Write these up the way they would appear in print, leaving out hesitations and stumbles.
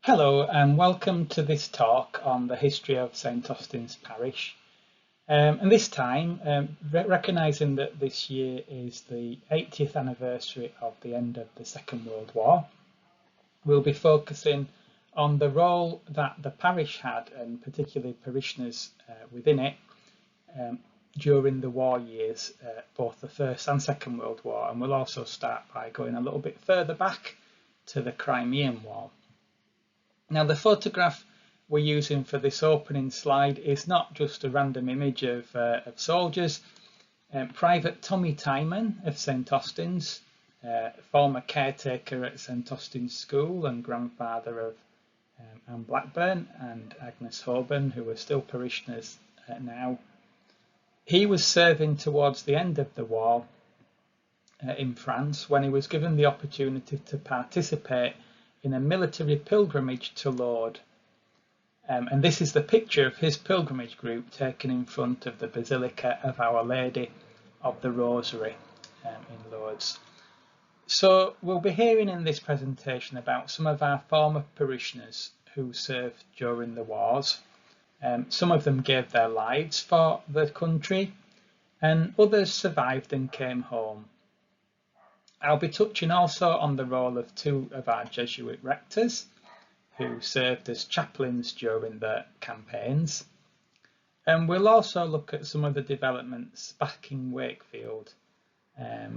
Hello and welcome to this talk on the history of St Austin's Parish. And this time, recognising that this year is the 80th anniversary of the end of the Second World War, we'll be focusing on the role that the parish had, and particularly parishioners within it, during the war years, both the First and Second World War. And we'll also start by going a little bit further back to the Crimean War. Now, the photograph we're using for this opening slide is not just a random image of soldiers. Private Tommy Timon of St Austin's, former caretaker at St Austin's School and grandfather of Anne Blackburn and Agnes Holborn, who are still parishioners now. He was serving towards the end of the war in France when he was given the opportunity to participate in a military pilgrimage to Lourdes. And this is the picture of his pilgrimage group taken in front of the Basilica of Our Lady of the Rosary in Lourdes. So we'll be hearing in this presentation about some of our former parishioners who served during the wars. Some of them gave their lives for the country and others survived and came home. I'll be touching also on the role of two of our Jesuit rectors who served as chaplains during the campaigns. And we'll also look at some of the developments back in Wakefield,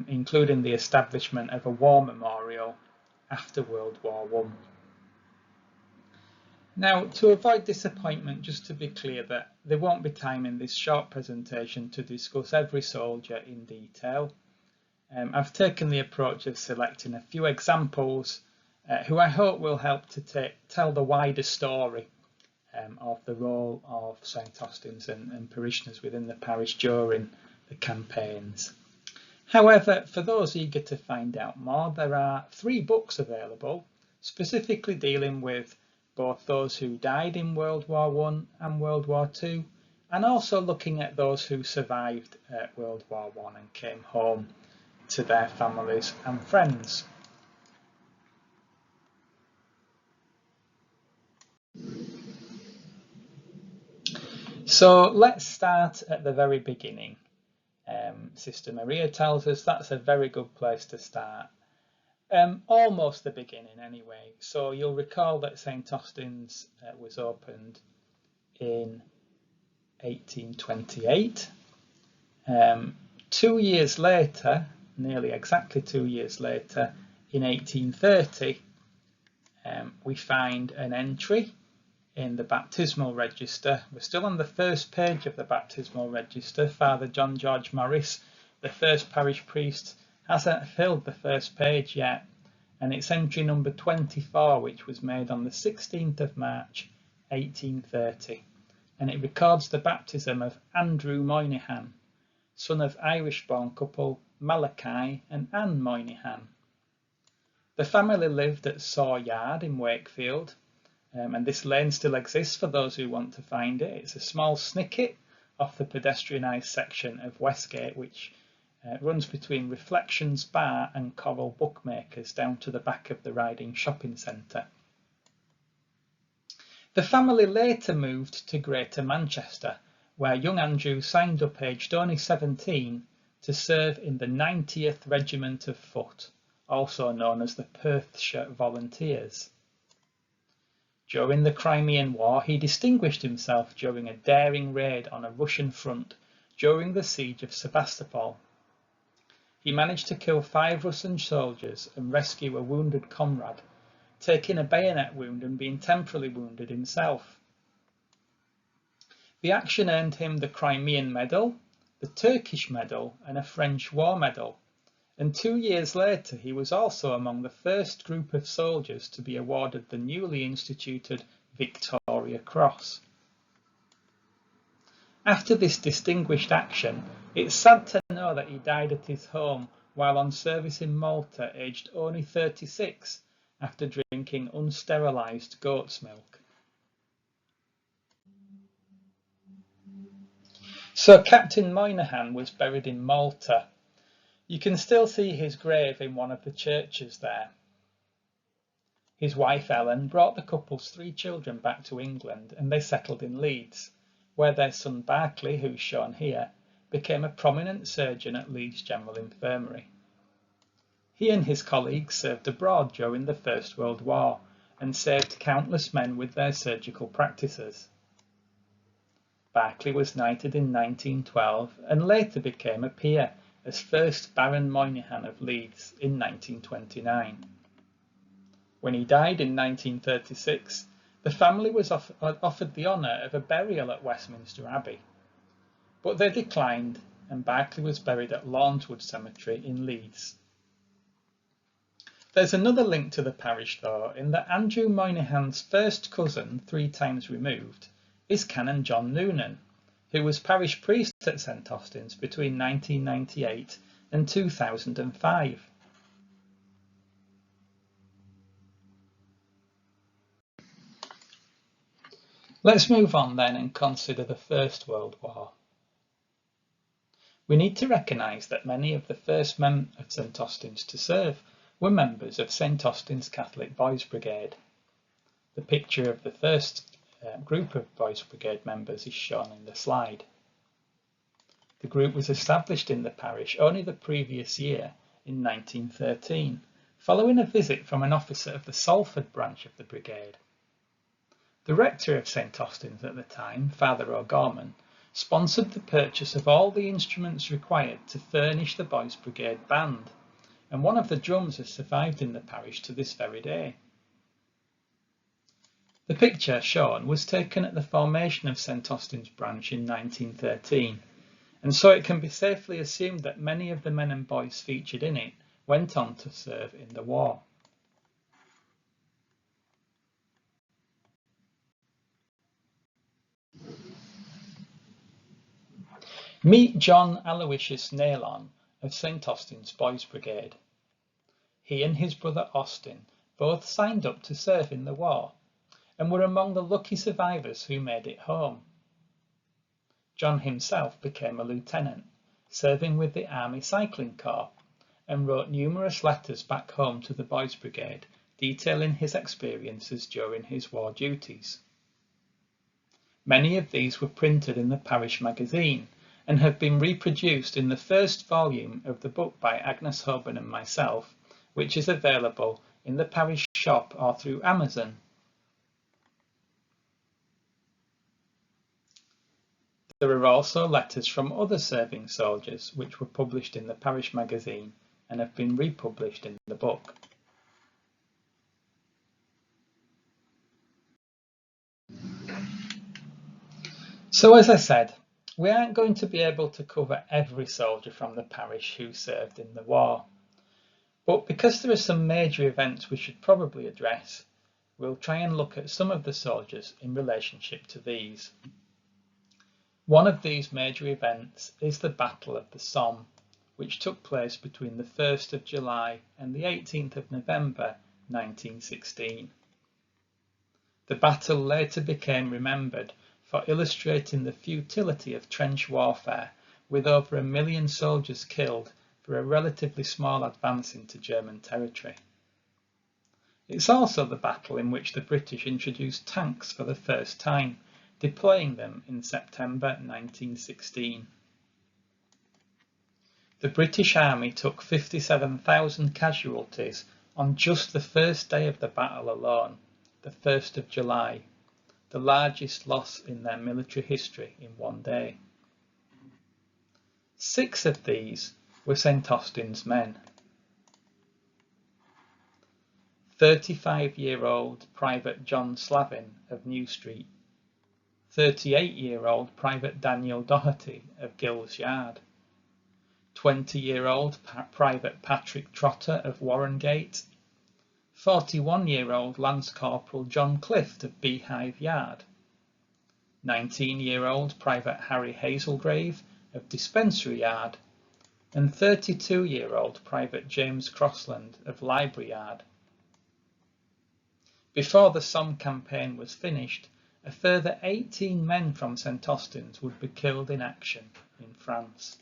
including the establishment of a war memorial after World War I. Now, to avoid disappointment, just to be clear that there won't be time in this short presentation to discuss every soldier in detail. I've taken the approach of selecting a few examples who I hope will help to tell the wider story of the role of St Austin's and parishioners within the parish during the campaigns. However, for those eager to find out more, there are 3 books available specifically dealing with both those who died in World War I and World War II, and also looking at those who survived World War I and came home to their families and friends. So let's start at the very beginning. Sister Maria tells us that's a very good place to start. Almost the beginning anyway. So you'll recall that St Austin's was opened in 1828. 2 years later, nearly exactly 2 years later, in 1830, we find an entry in the baptismal register. We're still on the first page of the baptismal register. Father John George Morris, the first parish priest, hasn't filled the first page yet, and it's entry number 24, which was made on the 16th of March 1830, and it records the baptism of Andrew Moynihan, son of Irish-born couple Malachi and Anne Moynihan. The family lived at Saw Yard in Wakefield, and this lane still exists for those who want to find it. It's a small snicket off the pedestrianised section of Westgate, which runs between Reflections Bar and Coral Bookmakers down to the back of the Riding Shopping Centre. The family later moved to Greater Manchester, where young Andrew signed up aged only 17 to serve in the 90th Regiment of Foot, also known as the Perthshire Volunteers. During the Crimean War, he distinguished himself during a daring raid on a Russian front during the siege of Sebastopol. He managed to kill 5 Russian soldiers and rescue a wounded comrade, taking a bayonet wound and being temporarily wounded himself. The action earned him the Crimean Medal, the Turkish Medal and a French War Medal, and 2 years later he was also among the first group of soldiers to be awarded the newly instituted Victoria Cross. After this distinguished action, it's sad to know that he died at his home while on service in Malta, aged only 36, after drinking unsterilised goat's milk. So Captain Moynihan was buried in Malta. You can still see his grave in one of the churches there. His wife Ellen brought the couple's 3 children back to England and they settled in Leeds, where their son Barclay, who's shown here, became a prominent surgeon at Leeds General Infirmary. He and his colleagues served abroad during the First World War and saved countless men with their surgical practices. Barclay was knighted in 1912 and later became a peer as first Baron Moynihan of Leeds in 1929. When he died in 1936, the family was offered the honour of a burial at Westminster Abbey, but they declined and Barclay was buried at Lawnswood Cemetery in Leeds. There's another link to the parish though, in that Andrew Moynihan's first cousin, 3 times removed, is Canon John Noonan, who was parish priest at St Austin's between 1998 and 2005. Let's move on then and consider the First World War. We need to recognise that many of the first men of St Austin's to serve were members of St Austin's Catholic Boys Brigade. The picture of the first group of Boys Brigade members is shown in the slide. The group was established in the parish only the previous year in 1913, following a visit from an officer of the Salford branch of the brigade. The rector of St Austin's at the time, Father O'Gorman, sponsored the purchase of all the instruments required to furnish the Boys Brigade band, and one of the drums has survived in the parish to this very day. The picture shown was taken at the formation of St Austin's branch in 1913, and so it can be safely assumed that many of the men and boys featured in it went on to serve in the war. Meet John Aloysius Nailon of St Austin's Boys Brigade. He and his brother Austin both signed up to serve in the war and were among the lucky survivors who made it home. John himself became a lieutenant, serving with the Army Cycling Corps, and wrote numerous letters back home to the Boys Brigade detailing his experiences during his war duties. Many of these were printed in the parish magazine and have been reproduced in the first volume of the book by Agnes Hoban and myself, which is available in the parish shop or through Amazon. There are also letters from other serving soldiers which were published in the parish magazine and have been republished in the book. So as I said, we aren't going to be able to cover every soldier from the parish who served in the war, but because there are some major events we should probably address, we'll try and look at some of the soldiers in relationship to these. One of these major events is the Battle of the Somme, which took place between the 1st of July and the 18th of November 1916. The battle later became remembered for illustrating the futility of trench warfare, with over 1 million soldiers killed for a relatively small advance into German territory. It's also the battle in which the British introduced tanks for the first time, deploying them in September 1916. The British Army took 57,000 casualties on just the first day of the battle alone, the 1st of July, the largest loss in their military history in one day. 6 of these were St Austin's men. 35-year-old Private John Slavin of New Street, 38-year-old Private Daniel Doherty of Gill's Yard, 20-year-old Private Patrick Trotter of Warrengate, 41-year-old Lance Corporal John Clift of Beehive Yard, 19-year-old Private Harry Hazelgrave of Dispensary Yard, and 32-year-old Private James Crossland of Library Yard. Before the Somme campaign was finished, a further 18 men from St Austin's would be killed in action in France.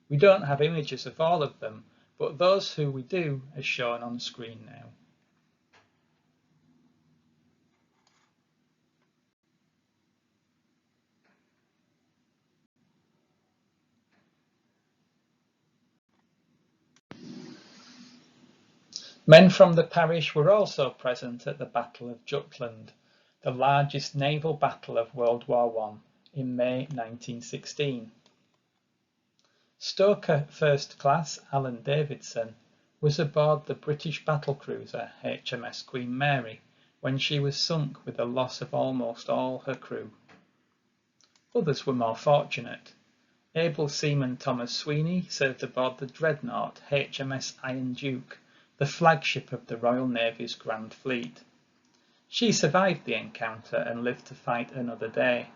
We don't have images of all of them, but those who we do are shown on screen now. Men from the parish were also present at the Battle of Jutland, the largest naval battle of World War I, in May 1916. Stoker First Class Alan Davidson was aboard the British battlecruiser HMS Queen Mary when she was sunk with the loss of almost all her crew. Others were more fortunate. Able seaman Thomas Sweeney served aboard the dreadnought HMS Iron Duke, the flagship of the Royal Navy's Grand Fleet. She survived the encounter and lived to fight another day.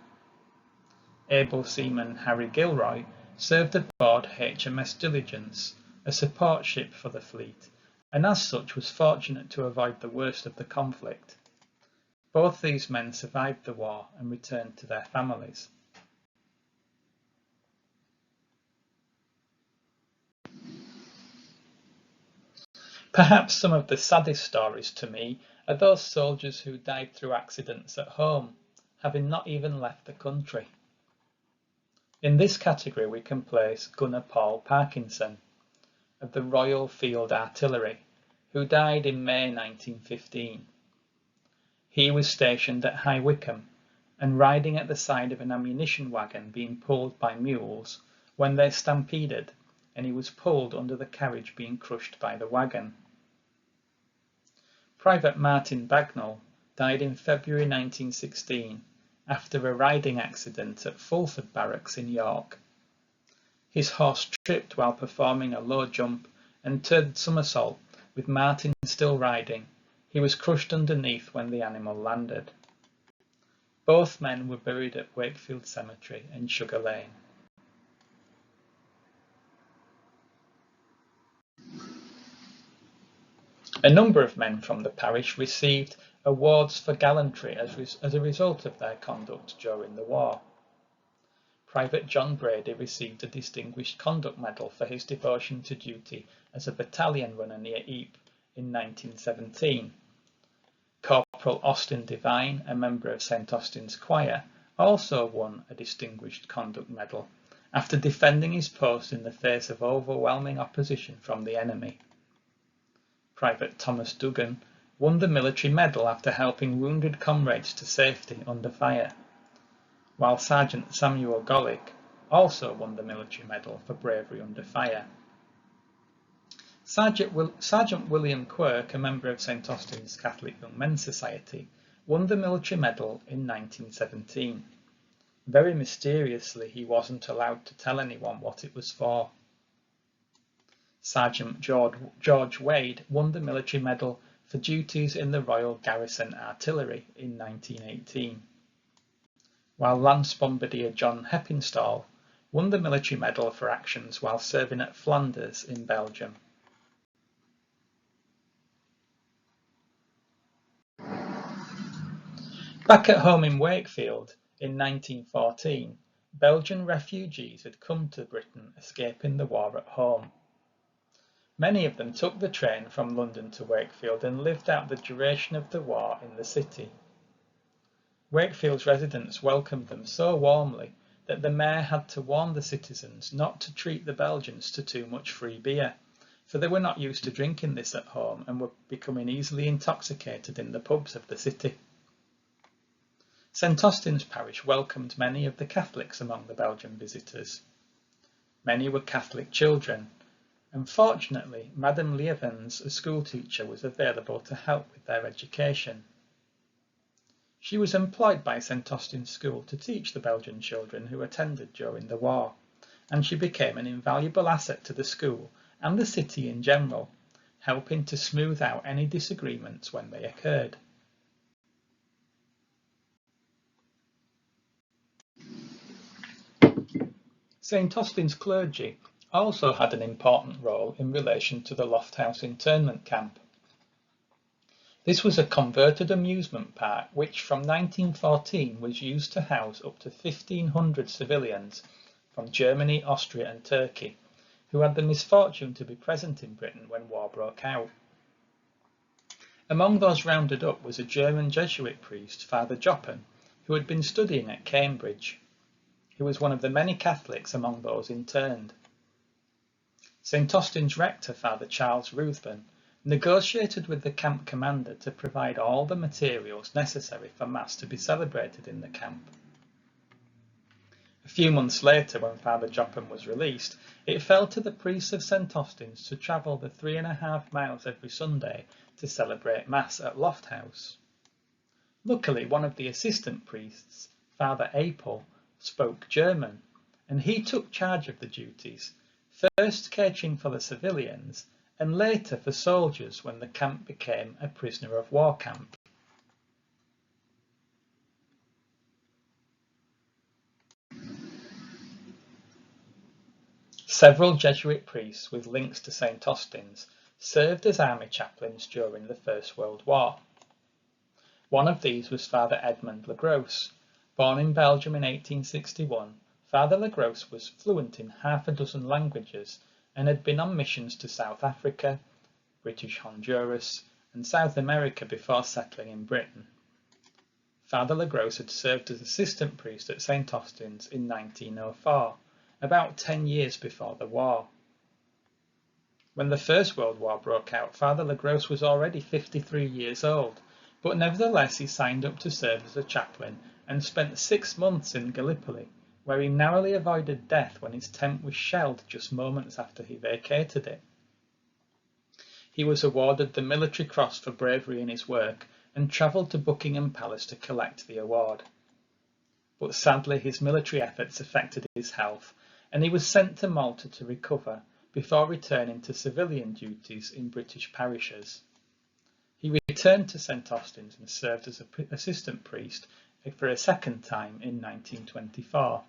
Able seaman Harry Gilroy served aboard HMS Diligence, a support ship for the fleet, and as such was fortunate to avoid the worst of the conflict. Both these men survived the war and returned to their families. Perhaps some of the saddest stories to me are those soldiers who died through accidents at home, having not even left the country. In this category we can place Gunner Paul Parkinson of the Royal Field Artillery, who died in May 1915. He was stationed at High Wycombe and riding at the side of an ammunition wagon being pulled by mules when they stampeded, and he was pulled under the carriage being crushed by the wagon. Private Martin Bagnall died in February 1916 after a riding accident at Fulford Barracks in York. His horse tripped while performing a low jump and turned somersault with Martin still riding. He was crushed underneath when the animal landed. Both men were buried at Wakefield Cemetery in Sugar Lane. A number of men from the parish received awards for gallantry as a result of their conduct during the war. Private John Brady received a Distinguished Conduct Medal for his devotion to duty as a battalion runner near Ypres in 1917. Corporal Austin Devine, a member of St Austin's Choir, also won a Distinguished Conduct Medal after defending his post in the face of overwhelming opposition from the enemy. Private Thomas Duggan won the Military Medal after helping wounded comrades to safety under fire, while Sergeant Samuel Gollick also won the Military Medal for bravery under fire. Sergeant William Quirk, a member of St Austin's Catholic Young Men's Society, won the Military Medal in 1917. Very mysteriously, he wasn't allowed to tell anyone what it was for. Sergeant George Wade won the Military Medal for duties in the Royal Garrison Artillery in 1918, while Lance Bombardier John Heppenstall won the Military Medal for actions while serving at Flanders in Belgium. Back at home in Wakefield in 1914, Belgian refugees had come to Britain escaping the war at home. Many of them took the train from London to Wakefield and lived out the duration of the war in the city. Wakefield's residents welcomed them so warmly that the mayor had to warn the citizens not to treat the Belgians to too much free beer, for they were not used to drinking this at home and were becoming easily intoxicated in the pubs of the city. St Austin's Parish welcomed many of the Catholics among the Belgian visitors. Many were Catholic children, and fortunately Madame Lievens, a schoolteacher, was available to help with their education. She was employed by St Austin's School to teach the Belgian children who attended during the war, and she became an invaluable asset to the school and the city in general, helping to smooth out any disagreements when they occurred. St Austin's clergy also had an important role in relation to the Lofthouse internment camp. This was a converted amusement park which from 1914 was used to house up to 1,500 civilians from Germany, Austria and Turkey who had the misfortune to be present in Britain when war broke out. Among those rounded up was a German Jesuit priest, Father Joppen, who had been studying at Cambridge. He was one of the many Catholics among those interned. St Austin's rector, Father Charles Ruthven, negotiated with the camp commander to provide all the materials necessary for Mass to be celebrated in the camp. A few months later, when Father Jopham was released, it fell to the priests of St Austin's to travel the 3.5 miles every Sunday to celebrate Mass at Lofthouse. Luckily, one of the assistant priests, Father Apel, spoke German, and he took charge of the duties, first catering for the civilians and later for soldiers when the camp became a prisoner of war camp. Several Jesuit priests with links to St Austin's served as army chaplains during the First World War. One of these was Father Edmund Legros. Born in Belgium in 1861, Father Legros was fluent in half a dozen languages and had been on missions to South Africa, British Honduras, and South America before settling in Britain. Father Legros had served as assistant priest at St Austin's in 1904, about 10 years before the war. When the First World War broke out, Father Legros was already 53 years old, but nevertheless he signed up to serve as a chaplain and spent 6 months in Gallipoli, where he narrowly avoided death when his tent was shelled just moments after he vacated it. He was awarded the Military Cross for bravery in his work and travelled to Buckingham Palace to collect the award. But sadly his military efforts affected his health, and he was sent to Malta to recover before returning to civilian duties in British parishes. He returned to St Austin's and served as an assistant priest for a second time in 1924.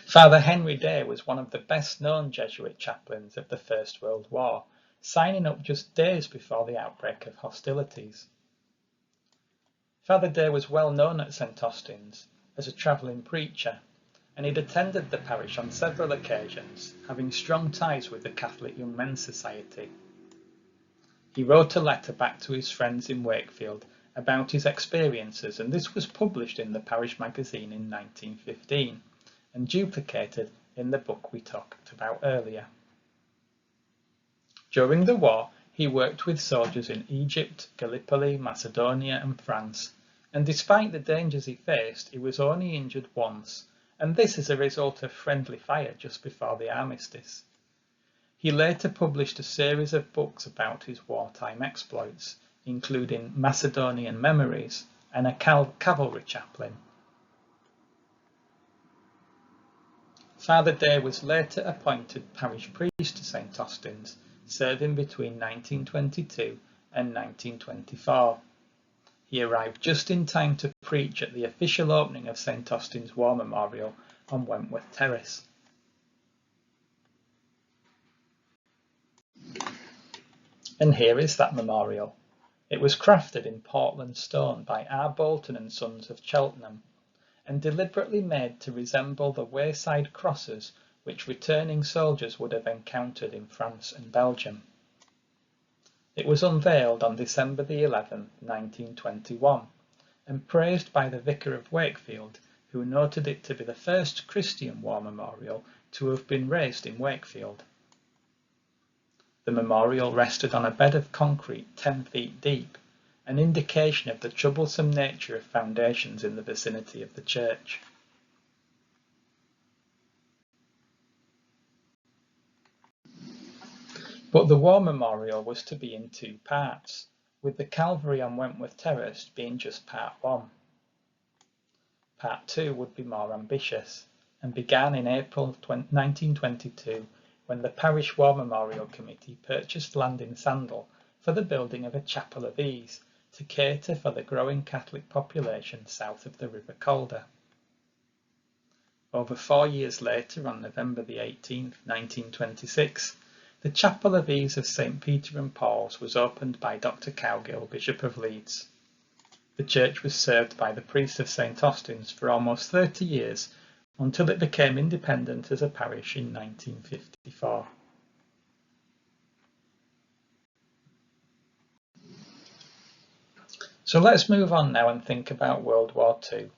Father Henry Day was one of the best-known Jesuit chaplains of the First World War, signing up just days before the outbreak of hostilities. Father Day was well known at St Austin's as a travelling preacher, and he'd attended the parish on several occasions, having strong ties with the Catholic Young Men's Society. He wrote a letter back to his friends in Wakefield about his experiences, and this was published in the Parish magazine in 1915 and duplicated in the book we talked about earlier. During the war, he worked with soldiers in Egypt, Gallipoli, Macedonia and France, and despite the dangers he faced, he was only injured once, and this as a result of friendly fire just before the armistice. He later published a series of books about his wartime exploits, including Macedonian Memories and a cavalry chaplain. Father Day was later appointed parish priest to St Austin's, serving between 1922 and 1924. He arrived just in time to preach at the official opening of St Austin's War Memorial on Wentworth Terrace. And here is that memorial. It was crafted in Portland stone by R. Bolton and Sons of Cheltenham, and deliberately made to resemble the wayside crosses which returning soldiers would have encountered in France and Belgium. It was unveiled on December the 11th, 1921, and praised by the Vicar of Wakefield, who noted it to be the first Christian war memorial to have been raised in Wakefield. The memorial rested on a bed of concrete 10 feet deep, an indication of the troublesome nature of foundations in the vicinity of the church. But the war memorial was to be in 2 parts, with the Calvary on Wentworth Terrace being just part 1. Part 2 would be more ambitious, and began in April 1922 when the Parish War Memorial Committee purchased land in Sandal for the building of a chapel of ease to cater for the growing Catholic population south of the River Calder. Over 4 years later, on November the 18th, 1926, the Chapel of Ease of St Peter and Paul's was opened by Dr Cowgill, Bishop of Leeds. The church was served by the priests of St Austin's for almost 30 years until it became independent as a parish in 1954. So let's move on now and think about World War II,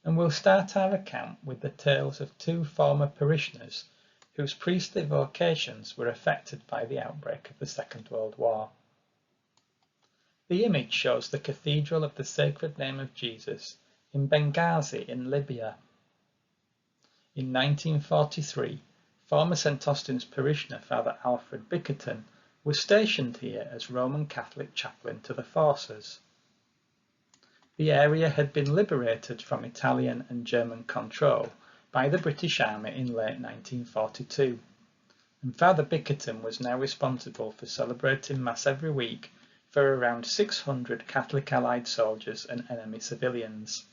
and we'll start our account with the tales of 2 former parishioners whose priestly vocations were affected by the outbreak of the Second World War. The image shows the Cathedral of the Sacred Name of Jesus in Benghazi in Libya. In 1943, former St Austin's parishioner Father Alfred Bickerton was stationed here as Roman Catholic chaplain to the forces. The area had been liberated from Italian and German control by the British Army in late 1942, and Father Bickerton was now responsible for celebrating Mass every week for around 600 Catholic Allied soldiers and enemy civilians.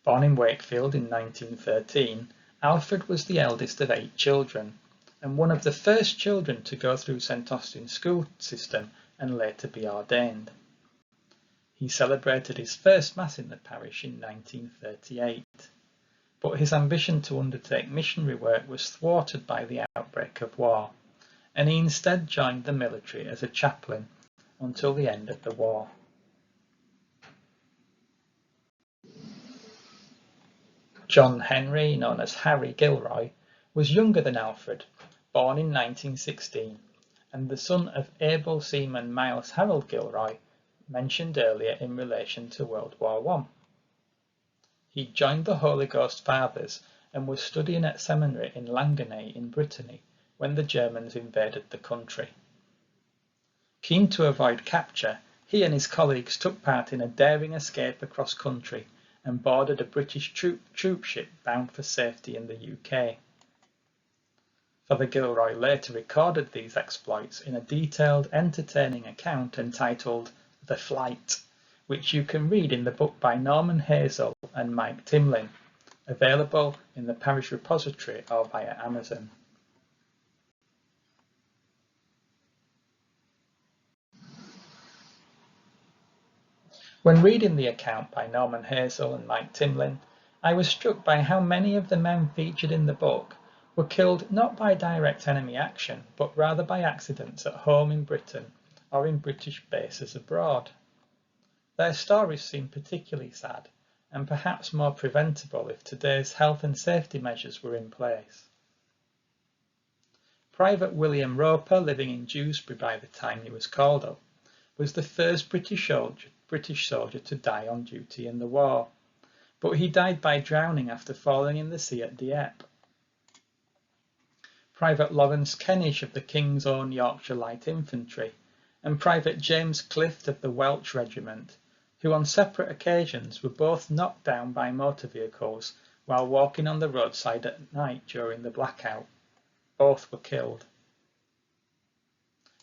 Born in Wakefield in 1913, Alfred was the eldest of 8 children, and one of the first children to go through St Austin's school system and later be ordained. He celebrated his first Mass in the parish in 1938, but his ambition to undertake missionary work was thwarted by the outbreak of war, and he instead joined the military as a chaplain until the end of the war. John Henry, known as Harry Gilroy, was younger than Alfred, born in 1916, and the son of able seaman Miles Harold Gilroy, mentioned earlier in relation to World War I. He joined the Holy Ghost Fathers and was studying at seminary in Langenay in Brittany when the Germans invaded the country. Keen to avoid capture, he and his colleagues took part in a daring escape across country and boarded a British troop ship bound for safety in the UK. Father Gilroy later recorded these exploits in a detailed, entertaining account entitled The Flight, which you can read in the book by Norman Hazel and Mike Timlin, available in the Parish repository or via Amazon. When reading the account by Norman Hazel and Mike Timlin, I was struck by how many of the men featured in the book were killed not by direct enemy action, but rather by accidents at home in Britain or in British bases abroad. Their stories seem particularly sad, and perhaps more preventable if today's health and safety measures were in place. Private William Roper, living in Dewsbury by the time he was called up, was the first British soldier to die on duty in the war, but he died by drowning after falling in the sea at Dieppe. Private Lawrence Kennish of the King's Own Yorkshire Light Infantry, and Private James Clift of the Welch Regiment, who on separate occasions were both knocked down by motor vehicles while walking on the roadside at night during the blackout. Both were killed.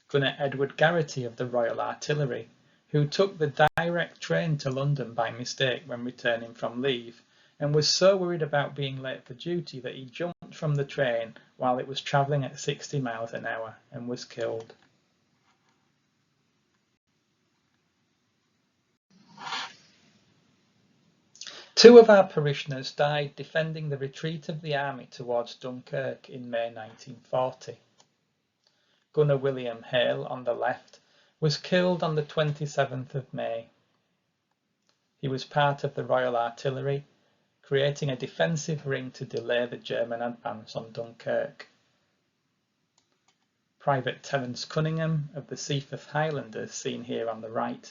Gunner Edward Garrity of the Royal Artillery, who took the direct train to London by mistake when returning from leave, and was so worried about being late for duty that he jumped from the train while it was travelling at 60 miles an hour and was killed. Two of our parishioners died defending the retreat of the army towards Dunkirk in May 1940. Gunner William Hale, on the left, was killed on the 27th of May. He was part of the Royal Artillery, creating a defensive ring to delay the German advance on Dunkirk. Private Terence Cunningham of the Seaforth Highlanders, seen here on the right,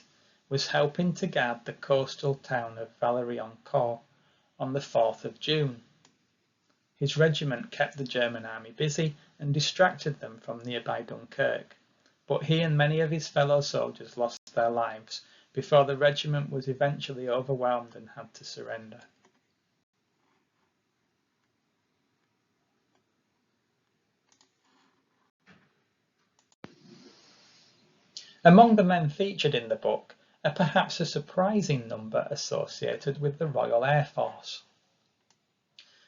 was helping to guard the coastal town of Valery-en-Caux on the 4th of June. His regiment kept the German army busy and distracted them from nearby Dunkirk, but he and many of his fellow soldiers lost their lives before the regiment was eventually overwhelmed and had to surrender. Among the men featured in the book are perhaps a surprising number associated with the Royal Air Force.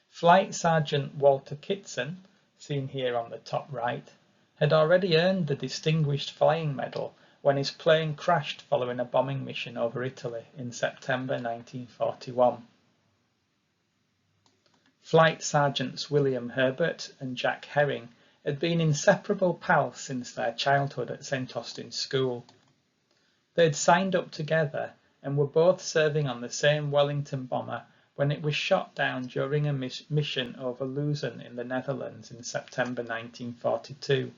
Flight Sergeant Walter Kitson, seen here on the top right, had already earned the Distinguished Flying Medal when his plane crashed following a bombing mission over Italy in September 1941. Flight Sergeants William Herbert and Jack Herring had been inseparable pals since their childhood at St Austin's School. They had signed up together and were both serving on the same Wellington bomber when it was shot down during a mission over Luzon in the Netherlands in September 1942.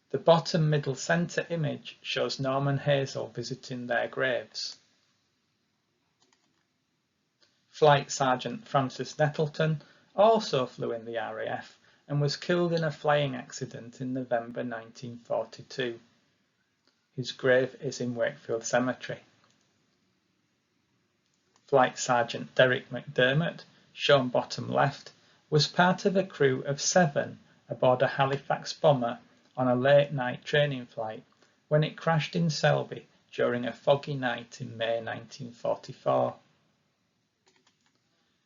The bottom middle centre image shows Norman Hazel visiting their graves. Flight Sergeant Francis Nettleton also flew in the RAF and was killed in a flying accident in November 1942. His grave is in Wakefield Cemetery. Flight Sergeant Derek McDermott, shown bottom left, was part of a crew of 7 aboard a Halifax bomber on a late-night training flight when it crashed in Selby during a foggy night in May 1944.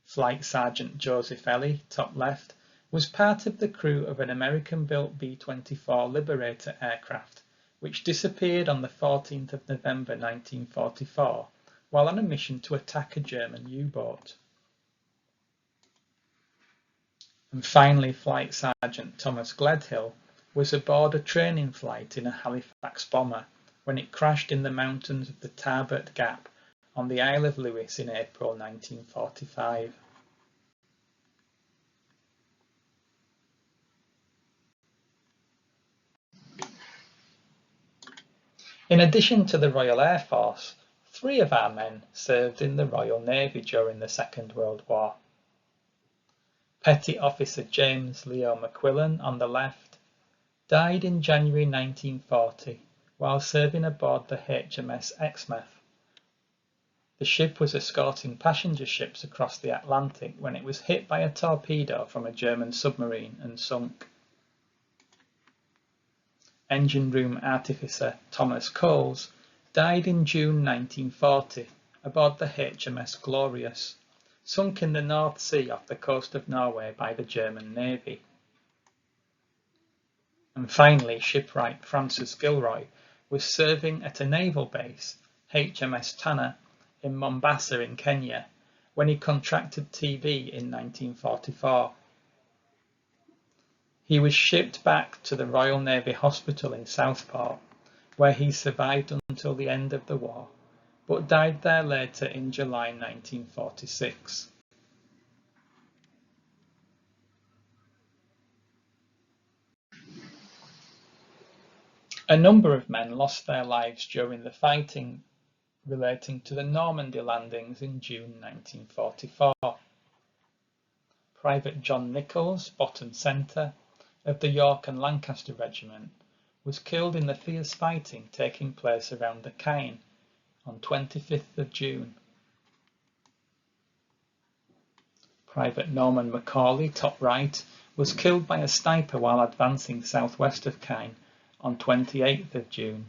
Flight Sergeant Joseph Ellie, top left, was part of the crew of an American-built B-24 Liberator aircraft, which disappeared on the 14th of November 1944 while on a mission to attack a German U-boat. And finally, Flight Sergeant Thomas Gledhill was aboard a training flight in a Halifax bomber when it crashed in the mountains of the Tarbert Gap on the Isle of Lewis in April 1945. In addition to the Royal Air Force, 3 of our men served in the Royal Navy during the Second World War. Petty Officer James Leo McQuillan, on the left, died in January 1940 while serving aboard the HMS Exmouth. The ship was escorting passenger ships across the Atlantic when it was hit by a torpedo from a German submarine and sunk. Engine Room Artificer Thomas Coles died in June 1940 aboard the HMS Glorious, sunk in the North Sea off the coast of Norway by the German Navy. And finally, shipwright Francis Gilroy was serving at a naval base, HMS Tanner, in Mombasa in Kenya, when he contracted TB in 1944. He was shipped back to the Royal Navy Hospital in Southport, where he survived until the end of the war, but died there later in July 1946. A number of men lost their lives during the fighting relating to the Normandy landings in June 1944. Private John Nichols, bottom centre, of the York and Lancaster Regiment, was killed in the fierce fighting taking place around the Caen on 25th of June. Private Norman Macaulay, top right, was killed by a sniper while advancing southwest of Caen on 28th of June.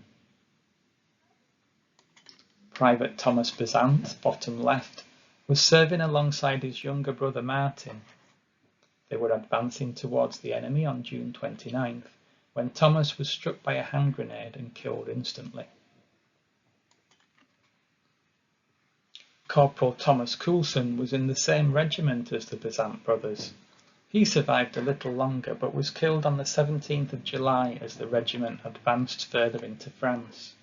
Private Thomas Besant, bottom left, was serving alongside his younger brother Martin. They were advancing towards the enemy on June 29th, when Thomas was struck by a hand grenade and killed instantly. Corporal Thomas Coulson was in the same regiment as the Besant brothers. He survived a little longer but was killed on the 17th of July as the regiment advanced further into France.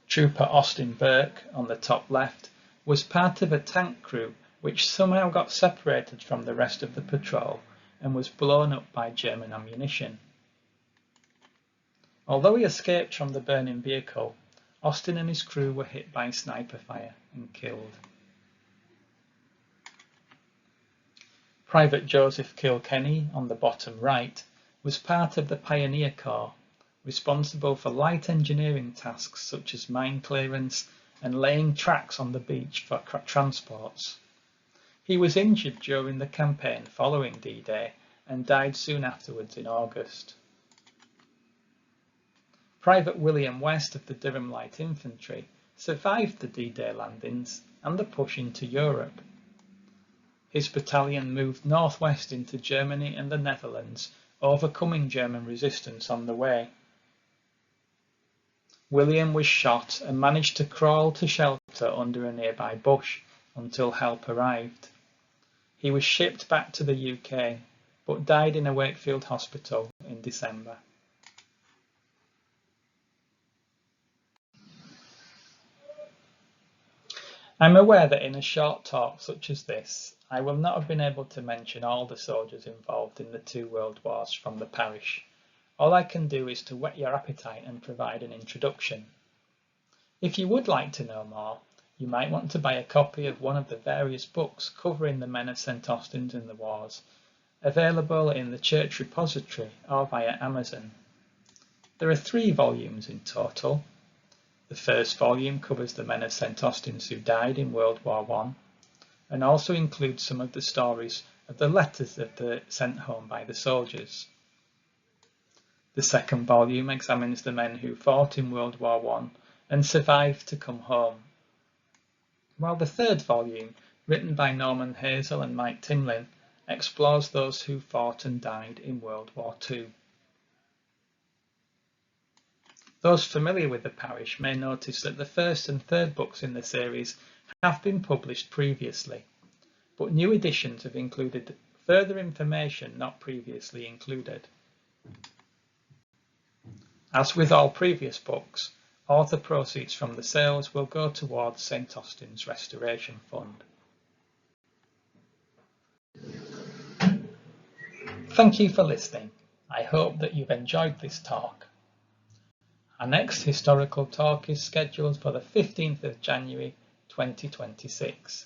Trooper Austin Burke, on the top left, was part of a tank crew which somehow got separated from the rest of the patrol and was blown up by German ammunition. Although he escaped from the burning vehicle, Austin and his crew were hit by sniper fire and killed. Private Joseph Kilkenny, on the bottom right, was part of the Pioneer Corps, responsible for light engineering tasks such as mine clearance and laying tracks on the beach for transports. He was injured during the campaign following D-Day and died soon afterwards in August. Private William West of the Durham Light Infantry survived the D-Day landings and the push into Europe. His battalion moved northwest into Germany and the Netherlands, overcoming German resistance on the way. William was shot and managed to crawl to shelter under a nearby bush until help arrived. He was shipped back to the UK, but died in a Wakefield hospital in December. I'm aware that in a short talk such as this, I will not have been able to mention all the soldiers involved in the 2 world wars from the parish. All I can do is to whet your appetite and provide an introduction. If you would like to know more, you might want to buy a copy of one of the various books covering the men of St Austin's in the wars, available in the church repository or via Amazon. There are 3 volumes in total. The first volume covers the men of St Austin's who died in World War I and also includes some of the stories of the letters that were sent home by the soldiers. The second volume examines the men who fought in World War I and survived to come home, while the third volume, written by Norman Hazel and Mike Timlin, explores those who fought and died in World War II. Those familiar with the parish may notice that the first and third books in the series have been published previously, but new editions have included further information not previously included. As with all previous books, all the proceeds from the sales will go towards St Austin's Restoration Fund. Thank you for listening. I hope that you've enjoyed this talk. Our next historical talk is scheduled for the 15th of January 2026.